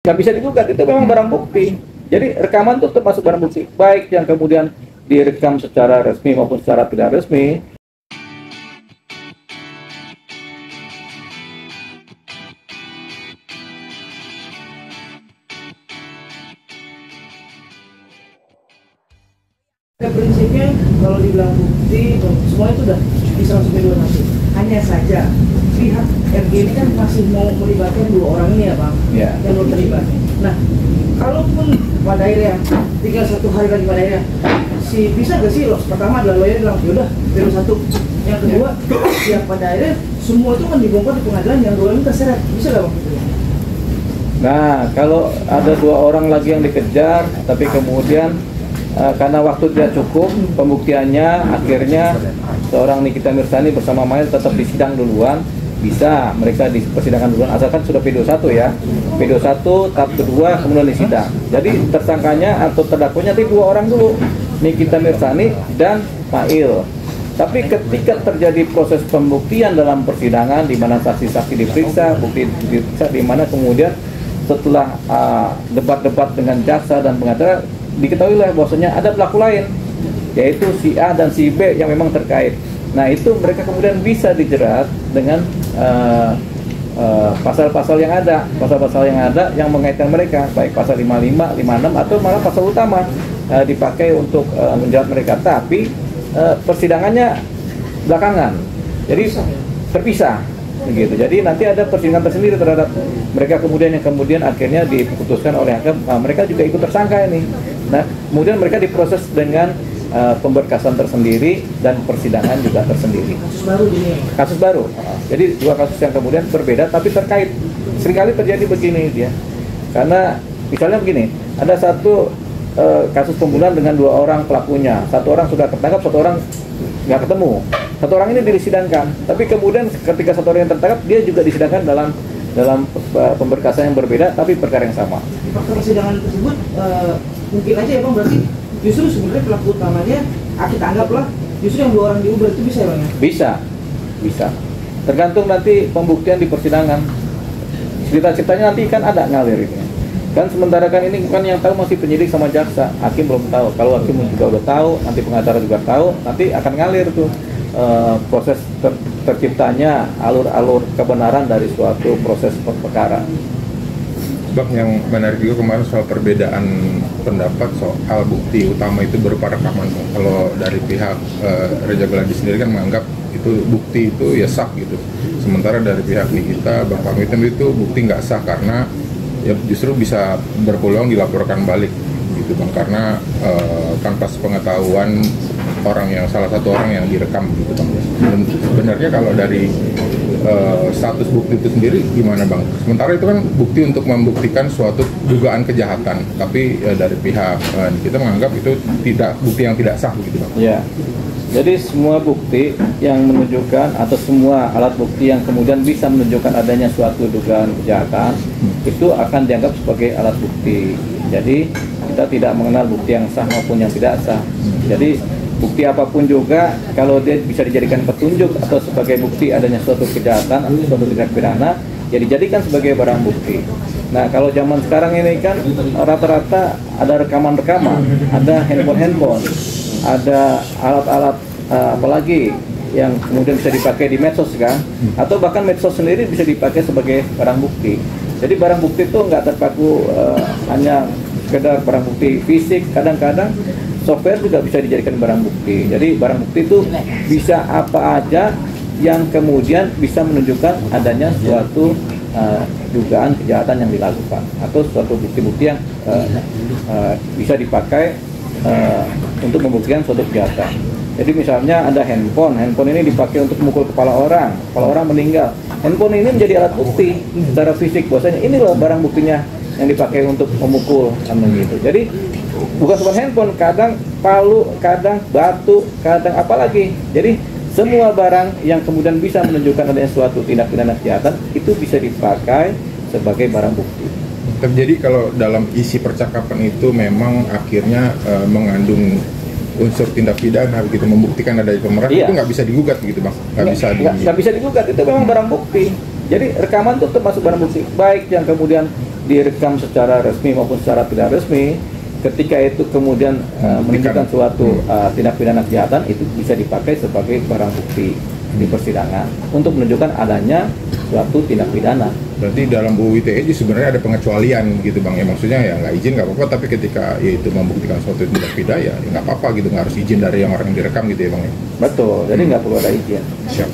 nggak bisa digugat, itu memang barang bukti. Jadi rekaman itu termasuk barang bukti, baik yang kemudian direkam secara resmi maupun secara tidak resmi. Prinsipnya kalau dibilang bukti, semua itu udah bisa langsung nanti. Hanya saja pihak RG ini kan masih mau melibatkan 2 orang ini ya Bang, yang belum terlibat. Nah, kalaupun pada akhirnya tinggal 1 hari lagi pada akhirnya, bisa gak sih loh? Pertama adalah lawyer bilang, yaudah, pilih 1. Yang kedua, ya pada akhirnya semua itu kan dibongkar di pengadilan, yang 2 ini terseret. Bisa gak Bang? Nah, kalau ada 2 orang lagi yang dikejar, tapi kemudian karena waktu tidak cukup pembuktiannya, akhirnya seorang Nikita Mirzani bersama Mail tetap disidang duluan. Bisa mereka di persidangan duluan, asalkan sudah P21 ya, P21 tahap kedua kemudian disidang. Jadi tersangkanya atau terdakwanya itu 2 orang dulu, Nikita Mirzani dan Mail. Tapi ketika terjadi proses pembuktian dalam persidangan, di mana saksi-saksi diperiksa, bukti diperiksa, di mana kemudian setelah debat-debat dengan jaksa dan pengacara, diketahuilah bahwasanya ada pelaku lain, yaitu si A dan si B yang memang terkait. Nah, itu mereka kemudian bisa dijerat dengan pasal-pasal yang ada, yang mengaitkan mereka, baik pasal 55, 56 atau malah pasal utama dipakai untuk menjerat mereka. Tapi persidangannya belakangan, jadi terpisah begitu. Jadi nanti ada persidangan tersendiri terhadap mereka yang kemudian akhirnya diputuskan oleh hakim, mereka juga ikut tersangka ini. Nah, kemudian mereka diproses dengan pemberkasan tersendiri dan persidangan juga tersendiri. Kasus baru ini. Kasus baru. Jadi 2 kasus yang kemudian berbeda tapi terkait. Seringkali terjadi begini dia. Karena misalnya begini, ada satu kasus pembunuhan dengan 2 orang pelakunya. 1 orang sudah tertangkap, 1 orang nggak ketemu. 1 orang ini disidangkan. Tapi kemudian ketika 1 orang yang tertangkap, dia juga disidangkan dalam pemberkasan yang berbeda tapi perkara yang sama. Di fakta persidangan tersebut mungkin aja ya Bang, berarti justru sebenarnya pelaku utamanya kita anggaplah justru yang 2 orang di Uber itu bisa ya Bang ya? Bisa. Tergantung nanti pembuktian di persidangan. Cerita-ceritanya nanti kan ada ngalir ini. Kan sementara kan ini bukan yang tahu masih penyidik sama jaksa, hakim belum tahu. Kalau hakim juga udah tahu, nanti pengacara juga tahu, nanti akan ngalir tuh proses terciptanya alur-alur kebenaran dari suatu proses perkara. Bang, yang menarik juga kemarin soal perbedaan pendapat soal bukti utama itu berupa rekaman. Kalau dari pihak Reza Geladi sendiri kan menganggap itu bukti itu ya sah gitu. Sementara dari pihak Nikita, Bang Pamitan itu bukti nggak sah karena ya justru bisa berpeluang dilaporkan balik gitu Bang, karena tanpa sepengetahuan salah satu orang yang direkam gitu Bang. Dan sebenarnya kalau dari status bukti itu sendiri gimana Bang? Sementara itu kan bukti untuk membuktikan suatu dugaan kejahatan, tapi dari pihak kita menganggap itu bukti yang tidak sah gitu Bang. Ya. Jadi semua bukti yang menunjukkan atau semua alat bukti yang kemudian bisa menunjukkan adanya suatu dugaan kejahatan itu akan dianggap sebagai alat bukti. Jadi kita tidak mengenal bukti yang sah maupun yang tidak sah. Jadi bukti apapun juga kalau dia bisa dijadikan petunjuk atau sebagai bukti adanya suatu kejahatan atau suatu tindak pidana, ya dijadikan sebagai barang bukti. Nah, kalau zaman sekarang ini kan rata-rata ada rekaman-rekaman, ada handphone, ada alat-alat apalagi yang kemudian bisa dipakai di medsos kan, atau bahkan medsos sendiri bisa dipakai sebagai barang bukti. Jadi barang bukti itu nggak terpaku hanya sekedar barang bukti fisik, kadang-kadang software juga bisa dijadikan barang bukti. Jadi barang bukti itu bisa apa aja yang kemudian bisa menunjukkan adanya suatu dugaan kejahatan yang dilakukan atau suatu bukti-bukti yang bisa dipakai untuk membuktikan suatu kejahatan. Jadi misalnya ada handphone ini dipakai untuk memukul kepala orang meninggal. Handphone ini menjadi alat bukti secara fisik, bahwasanya ini loh barang buktinya yang dipakai untuk memukul, kan begitu. Jadi bukan cuma handphone, kadang palu, kadang batu, kadang apa lagi. Jadi semua barang yang kemudian bisa menunjukkan adanya suatu tindak pidana kejahatan itu bisa dipakai sebagai barang bukti. Jadi kalau dalam isi percakapan itu memang akhirnya mengandung unsur tindak pidana begitu, membuktikan adanya pemerasan, itu nggak bisa digugat gitu Bang? Nggak bisa digugat, itu memang barang bukti. Jadi rekaman itu termasuk barang bukti, baik yang kemudian direkam secara resmi maupun secara tidak resmi, ketika itu kemudian menunjukkan suatu tindak pidana kejahatan, itu bisa dipakai sebagai barang bukti di persidangan untuk menunjukkan adanya suatu tindak pidana. Berarti dalam UU ITE sebenarnya ada pengecualian gitu Bang, ya maksudnya ya nggak izin nggak apa-apa, tapi ketika ya itu membuktikan suatu tindak pidana ya nggak apa-apa gitu, nggak harus izin dari yang orang direkam gitu ya Bang ya. Betul, jadi nggak perlu ada izin. Siap.